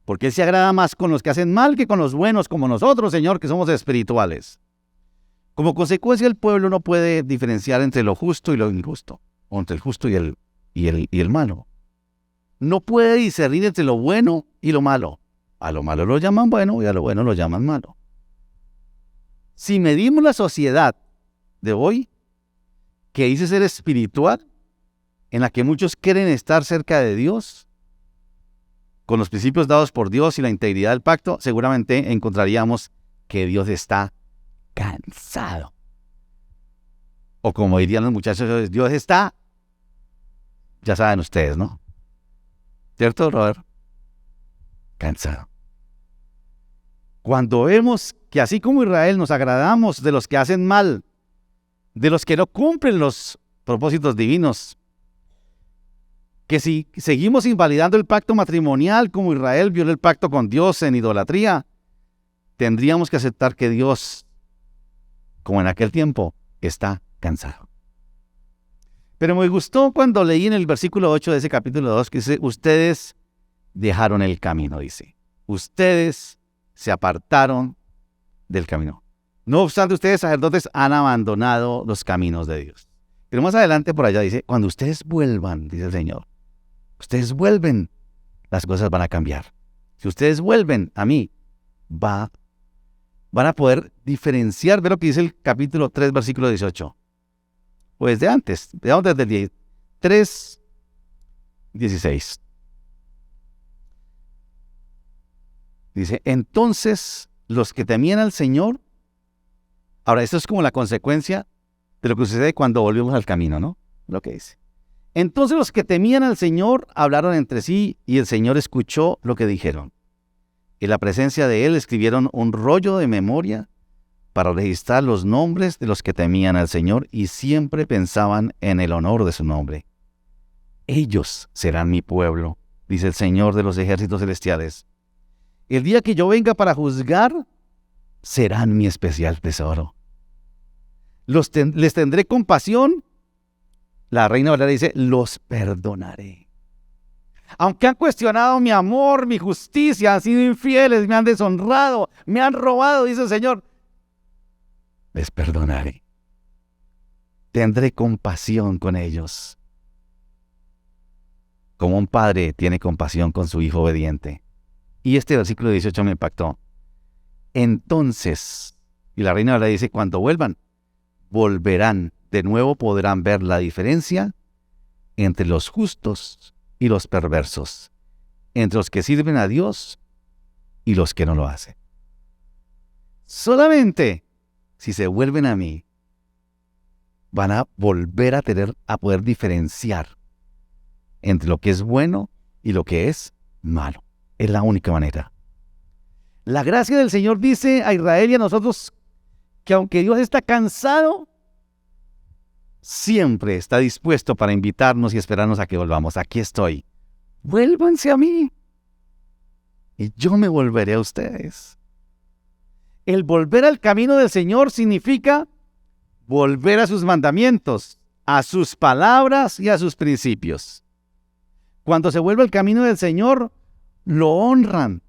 Porque Él se agrada más con los que hacen mal que con los buenos como nosotros, Señor, que somos espirituales. Como consecuencia, el pueblo no puede diferenciar entre lo justo y lo injusto, o entre el justo y el malo. No puede discernir entre lo bueno y lo malo. A lo malo lo llaman bueno y a lo bueno lo llaman malo. Si medimos la sociedad de hoy, que dice ser espiritual, en la que muchos quieren estar cerca de Dios, con los principios dados por Dios y la integridad del pacto, seguramente encontraríamos que Dios está cansado. O como dirían los muchachos, Dios está, ya saben ustedes, ¿no? ¿Cierto, Robert? Cansado. Cuando vemos que así como Israel nos agradamos de los que hacen mal, de los que no cumplen los propósitos divinos, que si seguimos invalidando el pacto matrimonial como Israel violó el pacto con Dios en idolatría, tendríamos que aceptar que Dios, como en aquel tiempo, está cansado. Pero me gustó cuando leí en el versículo 8 de ese capítulo 2 que dice, ustedes dejaron el camino, dice. Ustedes se apartaron del camino. No obstante, ustedes, sacerdotes, han abandonado los caminos de Dios. Pero más adelante por allá dice, cuando ustedes vuelvan, dice el Señor, ustedes vuelven, las cosas van a cambiar. Si ustedes vuelven a mí, van a poder diferenciar, ve lo que dice el capítulo 3, versículo 18. Pues de antes, veamos desde el 3, 16. Dice, entonces los que temían al Señor, ahora esto es como la consecuencia de lo que sucede cuando volvemos al camino, ¿no? Lo que dice. Entonces los que temían al Señor hablaron entre sí y el Señor escuchó lo que dijeron. En la presencia de él escribieron un rollo de memoria para registrar los nombres de los que temían al Señor y siempre pensaban en el honor de su nombre. Ellos serán mi pueblo, dice el Señor de los ejércitos celestiales. El día que yo venga para juzgar, serán mi especial tesoro. Les tendré compasión. La Reina Valera dice, los perdonaré. Aunque han cuestionado mi amor, mi justicia, han sido infieles, me han deshonrado, me han robado, dice el Señor, les perdonaré. Tendré compasión con ellos. Como un padre tiene compasión con su hijo obediente. Y este versículo 18 me impactó. Entonces, y la Reina Valera dice, cuando vuelvan, volverán, de nuevo podrán ver la diferencia entre los justos y los perversos, entre los que sirven a Dios y los que no lo hacen. Solamente si se vuelven a mí, van a volver a poder diferenciar entre lo que es bueno y lo que es malo. Es la única manera. La gracia del Señor dice a Israel y a nosotros que aunque Dios está cansado, siempre está dispuesto para invitarnos y esperarnos a que volvamos. Aquí estoy. Vuélvanse a mí y yo me volveré a ustedes. El volver al camino del Señor significa volver a sus mandamientos, a sus palabras y a sus principios. Cuando se vuelve al camino del Señor, lo honran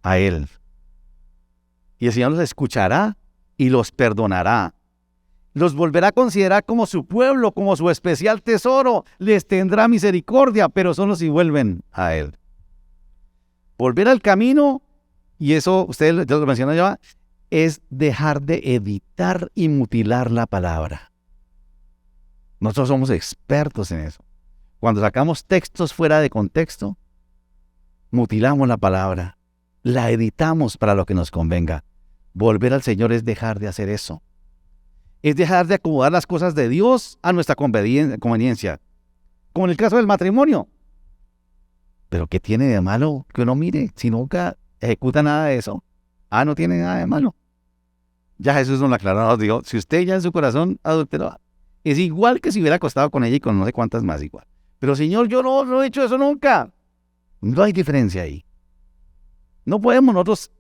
a Él. Y el Señor los escuchará y los perdonará. Los volverá a considerar como su pueblo, como su especial tesoro. Les tendrá misericordia, pero solo si vuelven a Él. Volver al camino, y eso ustedes ya lo mencionaron ya, es dejar de editar y mutilar la palabra. Nosotros somos expertos en eso. Cuando sacamos textos fuera de contexto, mutilamos la palabra, la editamos para lo que nos convenga. Volver al Señor es dejar de hacer eso. Es dejar de acomodar las cosas de Dios a nuestra conveniencia. Como en el caso del matrimonio. Pero ¿qué tiene de malo que uno mire si nunca ejecuta nada de eso? No tiene nada de malo. Ya Jesús nos lo aclaró, nos dijo, si usted ya en su corazón adulteró, es igual que si hubiera acostado con ella y con no sé cuántas más igual. Pero Señor, yo no he hecho eso nunca. No hay diferencia ahí. No podemos nosotros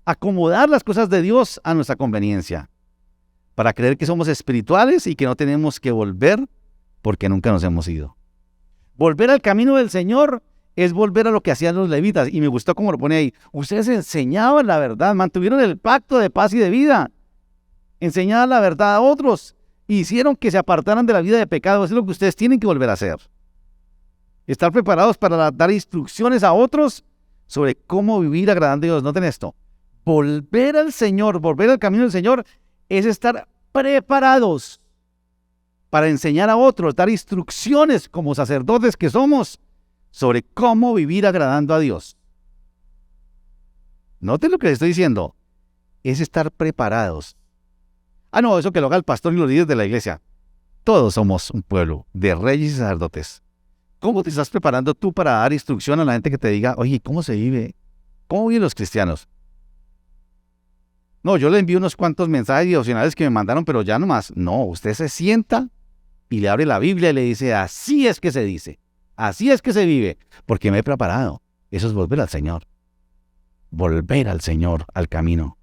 acomodar las cosas de Dios a nuestra conveniencia para creer que somos espirituales y que no tenemos que volver porque nunca nos hemos ido. Volver al camino del Señor es volver a lo que hacían los levitas. Y me gustó cómo lo pone ahí. Ustedes enseñaban la verdad, mantuvieron el pacto de paz y de vida. Enseñaban la verdad a otros. Hicieron que se apartaran de la vida de pecado. Eso es lo que ustedes tienen que volver a hacer. Estar preparados para dar instrucciones a otros sobre cómo vivir agradando a Dios. Noten esto. Volver al Señor, volver al camino del Señor, es estar preparados para enseñar a otros, dar instrucciones como sacerdotes que somos sobre cómo vivir agradando a Dios. Noten lo que les estoy diciendo. Es estar preparados. No, eso que lo haga el pastor y los líderes de la iglesia. Todos somos un pueblo de reyes y sacerdotes. ¿Cómo te estás preparando tú para dar instrucción a la gente que te diga, oye, ¿cómo se vive? ¿Cómo viven los cristianos? No, yo le envío unos cuantos mensajes devocionales que me mandaron, pero ya nomás. No, usted se sienta y le abre la Biblia y le dice, así es que se dice, así es que se vive, porque me he preparado. Eso es volver al Señor. Volver al Señor, al camino.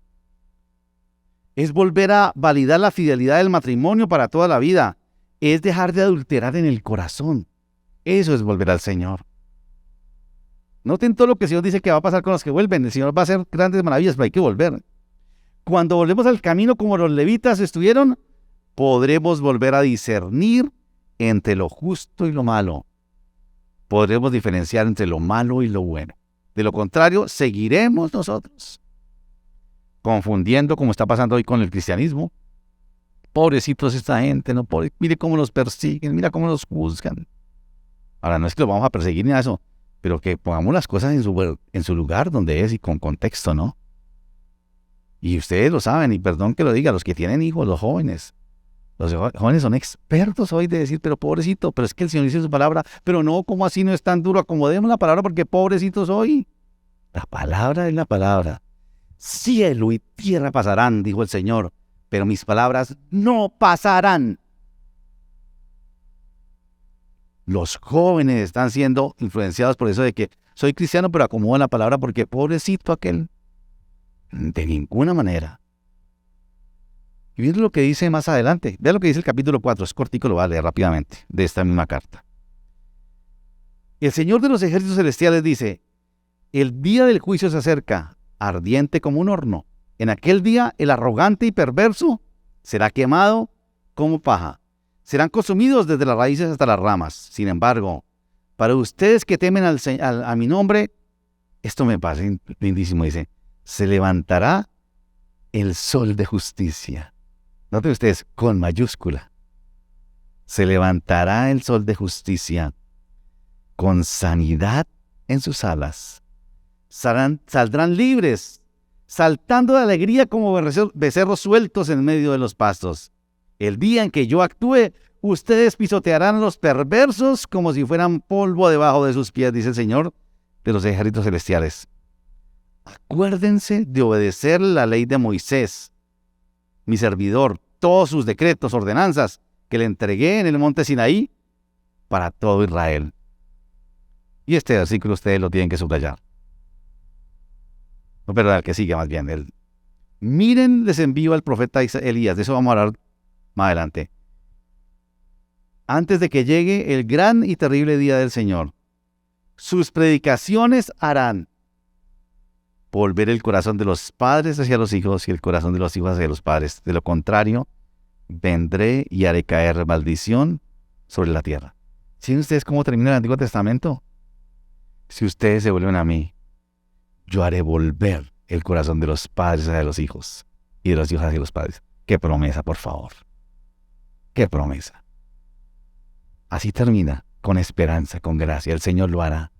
Es volver a validar la fidelidad del matrimonio para toda la vida. Es dejar de adulterar en el corazón. Eso es volver al Señor. Noten todo lo que el Señor dice que va a pasar con los que vuelven. El Señor va a hacer grandes maravillas, pero hay que volver. Cuando volvemos al camino como los levitas estuvieron, podremos volver a discernir entre lo justo y lo malo. Podremos diferenciar entre lo malo y lo bueno. De lo contrario, seguiremos nosotros confundiendo como está pasando hoy con el cristianismo. Pobrecitos esta gente, ¿no? Mire cómo los persiguen, mira cómo los juzgan. Ahora, no es que los vamos a perseguir ni a eso, pero que pongamos las cosas en su lugar donde es y con contexto, ¿no? Y ustedes lo saben, y perdón que lo diga, los que tienen hijos, los jóvenes son expertos hoy de decir, pero pobrecito, pero es que el Señor dice su palabra, pero no, ¿cómo así no es tan duro? Acomodemos la palabra porque pobrecito soy. La palabra es la palabra. Cielo y tierra pasarán, dijo el Señor, pero mis palabras no pasarán. Los jóvenes están siendo influenciados por eso de que soy cristiano, pero acomodo la palabra porque pobrecito aquel. De ninguna manera. Y viendo lo que dice más adelante, vea lo que dice el capítulo 4, es cortico, lo voy a leer rápidamente, de esta misma carta. El Señor de los ejércitos celestiales dice, el día del juicio se acerca, ardiente como un horno. En aquel día el arrogante y perverso será quemado como paja. Serán consumidos desde las raíces hasta las ramas. Sin embargo, para ustedes que temen a mi nombre, esto me parece lindísimo, dice, se levantará el sol de justicia. Noten ustedes, con mayúscula. Se levantará el sol de justicia con sanidad en sus alas. Saldrán libres, saltando de alegría como becerros sueltos en medio de los pastos. El día en que yo actúe, ustedes pisotearán a los perversos como si fueran polvo debajo de sus pies, dice el Señor de los ejércitos celestiales. Acuérdense de obedecer la ley de Moisés, mi servidor, todos sus decretos, ordenanzas que le entregué en el monte Sinaí para todo Israel. Y este versículo ustedes lo tienen que subrayar. No, pero el que sigue más bien. Miren, les envío al profeta Elías, de eso vamos a hablar más adelante. Antes de que llegue el gran y terrible día del Señor, sus predicaciones harán volver el corazón de los padres hacia los hijos y el corazón de los hijos hacia los padres. De lo contrario, vendré y haré caer maldición sobre la tierra. ¿Saben ustedes cómo termina el Antiguo Testamento? Si ustedes se vuelven a mí, yo haré volver el corazón de los padres hacia los hijos y de los hijos hacia los padres. ¡Qué promesa, por favor! ¡Qué promesa! Así termina, con esperanza, con gracia. El Señor lo hará.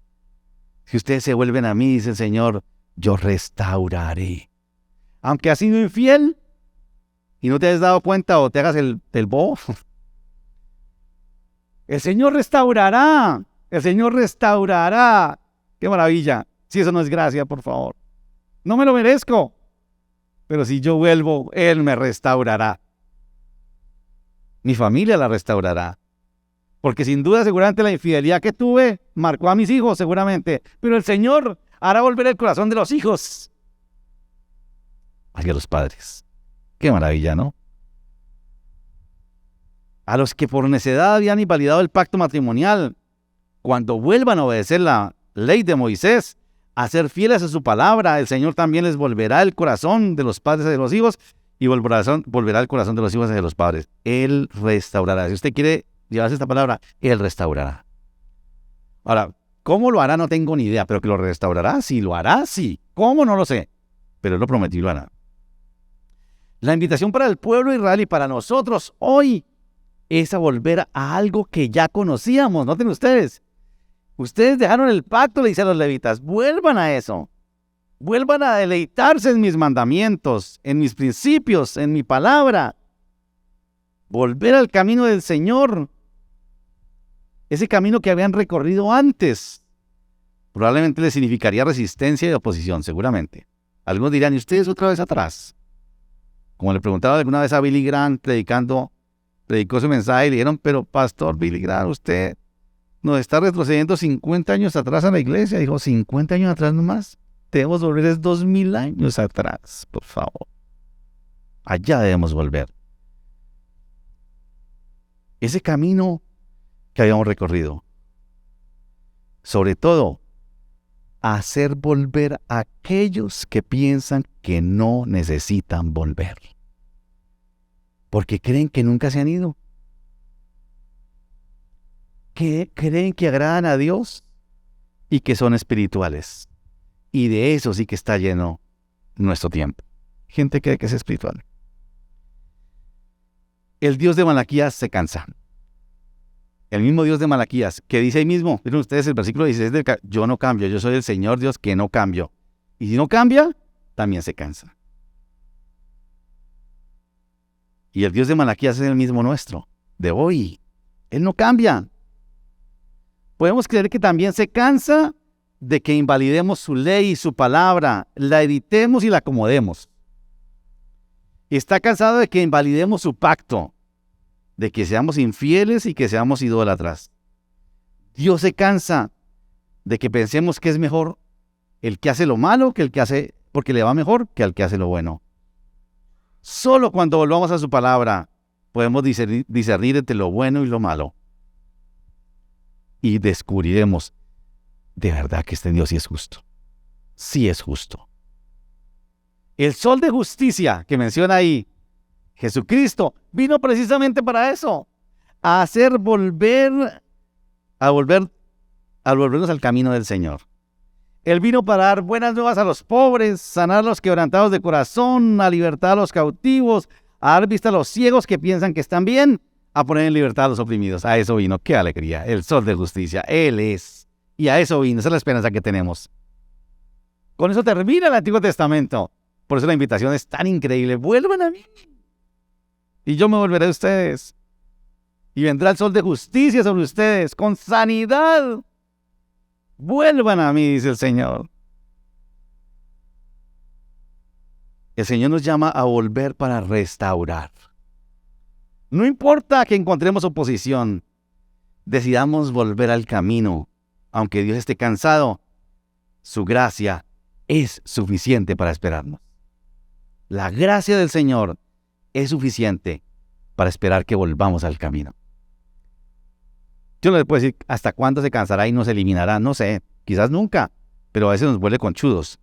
Si ustedes se vuelven a mí, dice el Señor, yo restauraré. Aunque has sido infiel y no te has dado cuenta o te hagas el bobo, el Señor restaurará. El Señor restaurará. ¡Qué maravilla! Si eso no es gracia, por favor. No me lo merezco. Pero si yo vuelvo, Él me restaurará. Mi familia la restaurará. Porque sin duda, seguramente la infidelidad que tuve marcó a mis hijos, seguramente. Pero el Señor hará volver el corazón de los hijos hacia los padres. ¡Qué maravilla!, ¿no? A los que por necedad habían invalidado el pacto matrimonial, cuando vuelvan a obedecer la ley de Moisés, a ser fieles a su palabra, el Señor también les volverá el corazón de los padres hacia los hijos y volverá el corazón de los hijos hacia los padres. Él restaurará. Si usted quiere llevarse esta palabra, Él restaurará. Ahora, ¿cómo lo hará? No tengo ni idea, pero que lo restaurará, sí, lo hará, sí. ¿Cómo? No lo sé, pero Él lo prometió y lo hará. La invitación para el pueblo de Israel y para nosotros hoy es a volver a algo que ya conocíamos. Noten ustedes. Ustedes dejaron el pacto, le dice a los levitas, vuelvan a eso. Vuelvan a deleitarse en mis mandamientos, en mis principios, en mi palabra. Volver al camino del Señor. Ese camino que habían recorrido antes. Probablemente les significaría resistencia y oposición, seguramente. Algunos dirán, ¿y ustedes otra vez atrás? Como le preguntaba alguna vez a Billy Graham, predicó su mensaje y le dijeron, pero pastor Billy Graham, usted nos está retrocediendo 50 años atrás a la iglesia. Dijo, 50 años atrás nomás. Debemos volver 2000 años atrás, por favor. Allá debemos volver. Ese camino que habíamos recorrido. Sobre todo, hacer volver a aquellos que piensan que no necesitan volver. Porque creen que nunca se han ido. Que creen que agradan a Dios y que son espirituales. Y de eso sí que está lleno nuestro tiempo. Gente que cree que es espiritual. El Dios de Malaquías se cansa. El mismo Dios de Malaquías, que dice ahí mismo, miren ustedes el versículo 16, yo no cambio, yo soy el Señor Dios que no cambio. Y si no cambia, también se cansa. Y el Dios de Malaquías es el mismo nuestro, de hoy. Él no cambia. Podemos creer que también se cansa de que invalidemos su ley y su palabra, la editemos y la acomodemos. Está cansado de que invalidemos su pacto, de que seamos infieles y que seamos idólatras. Dios se cansa de que pensemos que es mejor el que hace lo malo que el que hace, porque le va mejor que al que hace lo bueno. Solo cuando volvamos a su palabra podemos discernir entre lo bueno y lo malo. Y descubriremos de verdad que este Dios sí es justo. Sí es justo. El sol de justicia que menciona ahí, Jesucristo, vino precisamente para eso, a hacer volvernos al camino del Señor. Él vino para dar buenas nuevas a los pobres, sanar a los quebrantados de corazón, a libertar a los cautivos, a dar vista a los ciegos que piensan que están bien, a poner en libertad a los oprimidos. A eso vino. ¡Qué alegría! El sol de justicia. Él es. Y a eso vino. Esa es la esperanza que tenemos. Con eso termina el Antiguo Testamento. Por eso la invitación es tan increíble. Vuelvan a mí. Y yo me volveré a ustedes. Y vendrá el sol de justicia sobre ustedes, con sanidad. Vuelvan a mí, dice el Señor. El Señor nos llama a volver para restaurar. No importa que encontremos oposición, decidamos volver al camino. Aunque Dios esté cansado, su gracia es suficiente para esperarnos. La gracia del Señor es suficiente para esperar que volvamos al camino. Yo no le puedo decir hasta cuándo se cansará y nos eliminará, no sé, quizás nunca, pero a veces nos vuelve conchudos.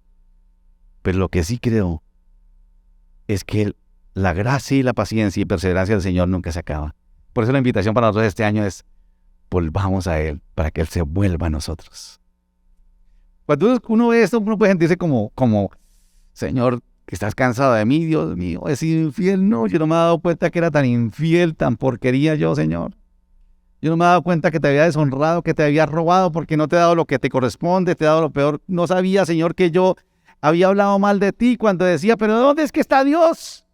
Pero lo que sí creo es que la gracia y la paciencia y perseverancia del Señor nunca se acaba. Por eso la invitación para nosotros este año es: volvamos a Él para que Él se vuelva a nosotros. Cuando uno ve esto, uno puede sentirse como Señor, que estás cansado de mí, Dios mío, he sido infiel. No, yo no me he dado cuenta que era tan infiel, tan porquería yo, Señor. Yo no me he dado cuenta que te había deshonrado, que te había robado porque no te he dado lo que te corresponde, te he dado lo peor. No sabía, Señor, que yo había hablado mal de ti cuando decía, pero ¿dónde es que está Dios?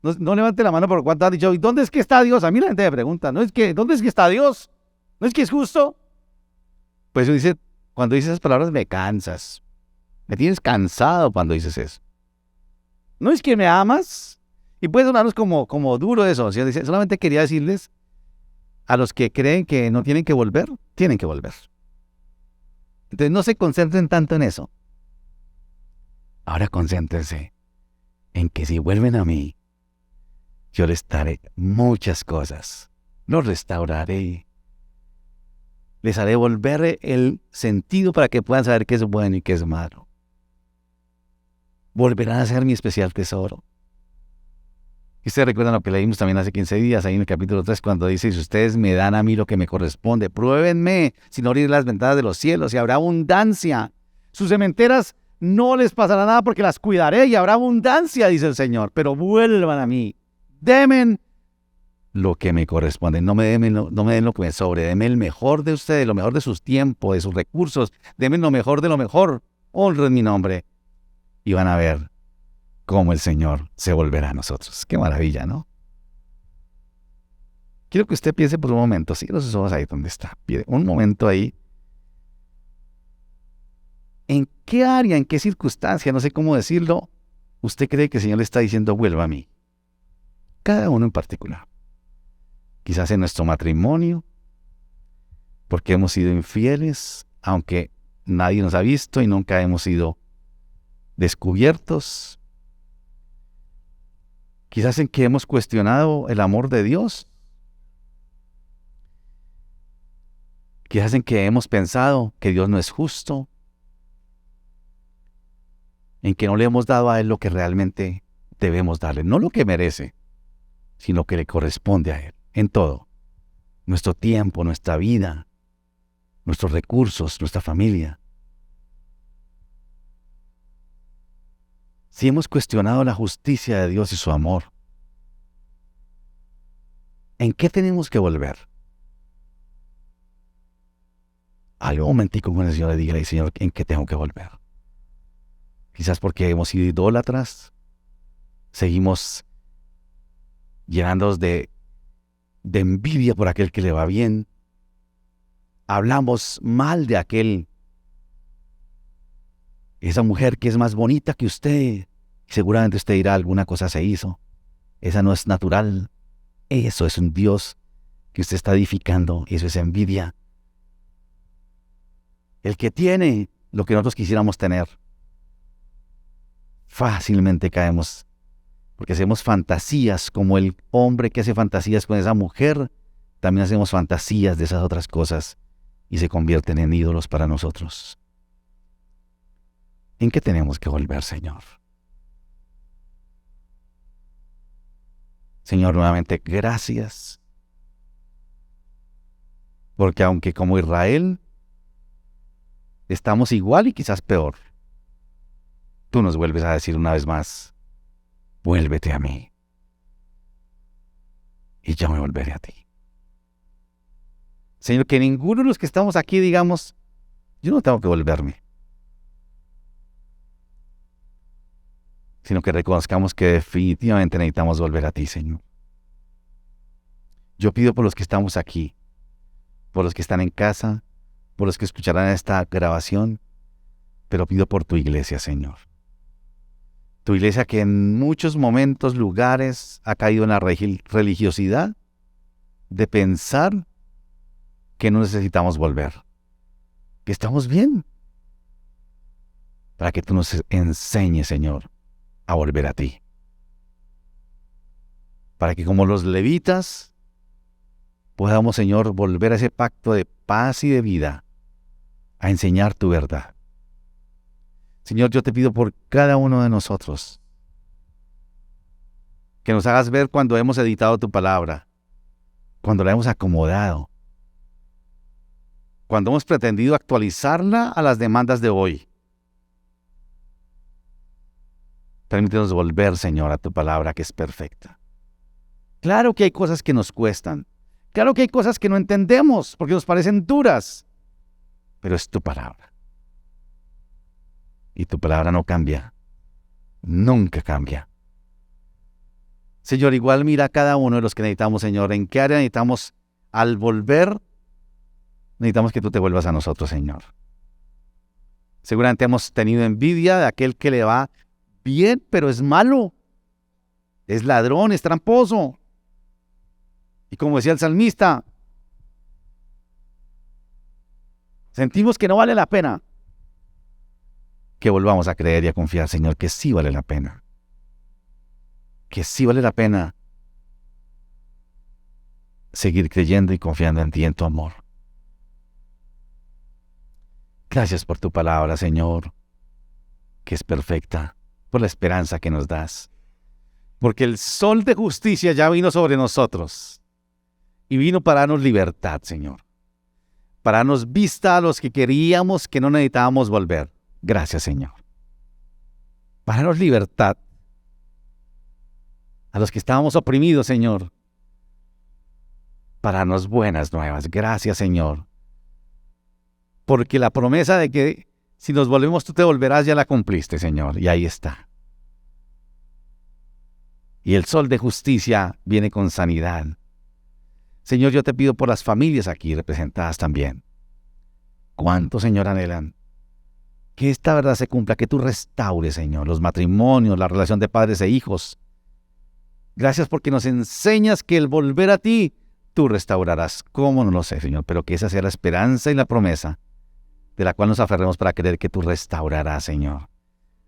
No levante la mano por cuánto has dicho, ¿y dónde es que está Dios? A mí la gente me pregunta, ¿dónde es que está Dios? ¿No es que es justo? Pues dice, cuando dices esas palabras me cansas. Me tienes cansado cuando dices eso. ¿No es que me amas? Y puede sonarnos como duro eso. O sea, dice, solamente quería decirles a los que creen que no tienen que volver, tienen que volver. Entonces no se concentren tanto en eso. Ahora concéntrense en que si vuelven a mí, yo les daré muchas cosas. Los restauraré. Les haré volver el sentido para que puedan saber qué es bueno y qué es malo. Volverán a ser mi especial tesoro. Y ustedes recuerdan lo que leímos también hace 15 días, ahí en el capítulo 3, cuando dice, si ustedes me dan a mí lo que me corresponde, pruébenme sin abrir las ventanas de los cielos y habrá abundancia. Sus sementeras no les pasará nada porque las cuidaré y habrá abundancia, dice el Señor. Pero vuelvan a mí, denme lo que me corresponde, no me den lo que me sobre, denme el mejor de ustedes, lo mejor de sus tiempos, de sus recursos, denme lo mejor de lo mejor, honren mi nombre y van a ver cómo el Señor se volverá a nosotros. Qué maravilla, ¿no? Quiero que usted piense por un momento, cierre sus ojos ahí donde está, un momento ahí. ¿En qué área, en qué circunstancia, no sé cómo decirlo, usted cree que el Señor le está diciendo, vuelva a mí? Cada uno en particular. Quizás en nuestro matrimonio, porque hemos sido infieles, aunque nadie nos ha visto y nunca hemos sido descubiertos. Quizás en que hemos cuestionado el amor de Dios. Quizás en que hemos pensado que Dios no es justo. En que no le hemos dado a Él lo que realmente debemos darle. No lo que merece, sino lo que le corresponde a Él. En todo. Nuestro tiempo, nuestra vida, nuestros recursos, nuestra familia. Si hemos cuestionado la justicia de Dios y su amor, ¿en qué tenemos que volver? Al momentico con el Señor le diga, Señor, ¿en qué tengo que volver? Quizás porque hemos sido idólatras, seguimos llenándonos de envidia por aquel que le va bien, hablamos mal de aquel Esa mujer que es más bonita que usted, seguramente usted dirá, alguna cosa se hizo. Esa no es natural. Eso es un Dios que usted está edificando. Eso es envidia. El que tiene lo que nosotros quisiéramos tener, fácilmente caemos, porque hacemos fantasías como el hombre que hace fantasías con esa mujer. También hacemos fantasías de esas otras cosas y se convierten en ídolos para nosotros. ¿En qué tenemos que volver, Señor? Señor, nuevamente, gracias. Porque aunque como Israel estamos igual y quizás peor, tú nos vuelves a decir una vez más, vuélvete a mí. Y yo me volveré a ti. Señor, que ninguno de los que estamos aquí digamos, yo no tengo que volverme. Sino que reconozcamos que definitivamente necesitamos volver a ti, Señor. Yo pido por los que estamos aquí, por los que están en casa, por los que escucharán esta grabación, pero pido por tu iglesia, Señor. Tu iglesia que en muchos momentos, lugares, ha caído en la religiosidad de pensar que no necesitamos volver, que estamos bien, para que tú nos enseñes, Señor, a volver a ti. Para que como los levitas podamos, Señor, volver a ese pacto de paz y de vida, a enseñar tu verdad. Señor, yo te pido por cada uno de nosotros, que nos hagas ver cuando hemos editado tu palabra, cuando la hemos acomodado, cuando hemos pretendido actualizarla a las demandas de hoy. Permítenos volver, Señor, a tu palabra que es perfecta. Claro que hay cosas que nos cuestan. Claro que hay cosas que no entendemos porque nos parecen duras. Pero es tu palabra. Y tu palabra no cambia. Nunca cambia. Señor, igual mira a cada uno de los que necesitamos, Señor. ¿En qué área necesitamos al volver? Necesitamos que tú te vuelvas a nosotros, Señor. Seguramente hemos tenido envidia de aquel que le va bien, pero es malo. Es ladrón, es tramposo. Y como decía el salmista, sentimos que no vale la pena. Que volvamos a creer y a confiar, Señor, que sí vale la pena. Que sí vale la pena seguir creyendo y confiando en ti, en tu amor. Gracias por tu palabra, Señor, que es perfecta, por la esperanza que nos das. Porque el sol de justicia ya vino sobre nosotros y vino para darnos libertad, Señor. Para darnos vista a los que queríamos que no necesitábamos volver. Gracias, Señor. Para darnos libertad a los que estábamos oprimidos, Señor. Para darnos buenas nuevas. Gracias, Señor. Porque la promesa de que si nos volvemos tú te volverás ya la cumpliste, Señor. Y ahí está. Y el sol de justicia viene con sanidad. Señor, yo te pido por las familias aquí representadas también. ¿Cuánto, Señor, anhelan que esta verdad se cumpla, que tú restaures, Señor, los matrimonios, la relación de padres e hijos? Gracias porque nos enseñas que el volver a ti, tú restaurarás. ¿Cómo? No lo sé, Señor, pero que esa sea la esperanza y la promesa de la cual nos aferremos para creer que tú restaurarás, Señor.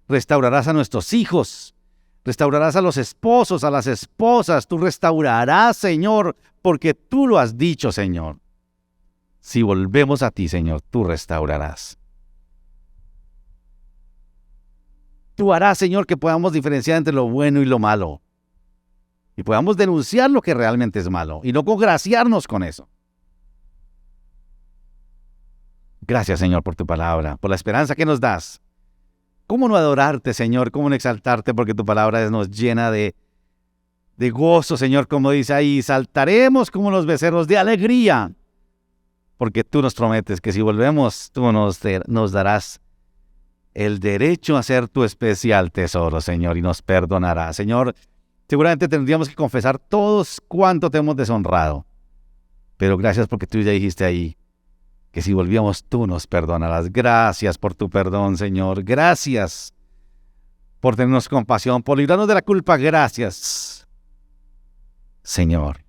Restaurarás a nuestros hijos, restaurarás a los esposos, a las esposas, tú restaurarás, Señor, porque tú lo has dicho, Señor. Si volvemos a ti, Señor, tú restaurarás. Tú harás, Señor, que podamos diferenciar entre lo bueno y lo malo. Y podamos denunciar lo que realmente es malo y no congraciarnos con eso. Gracias, Señor, por tu palabra, por la esperanza que nos das. ¿Cómo no adorarte, Señor? ¿Cómo no exaltarte? Porque tu palabra nos llena de gozo, Señor, como dice ahí. Saltaremos como los becerros de alegría. Porque tú nos prometes que si volvemos, tú nos darás el derecho a ser tu especial tesoro, Señor, y nos perdonarás. Señor, seguramente tendríamos que confesar todos cuánto te hemos deshonrado. Pero gracias porque tú ya dijiste ahí que si volvíamos tú nos perdonarás. Gracias por tu perdón, Señor. Gracias por tenernos compasión, por librarnos de la culpa. Gracias, Señor.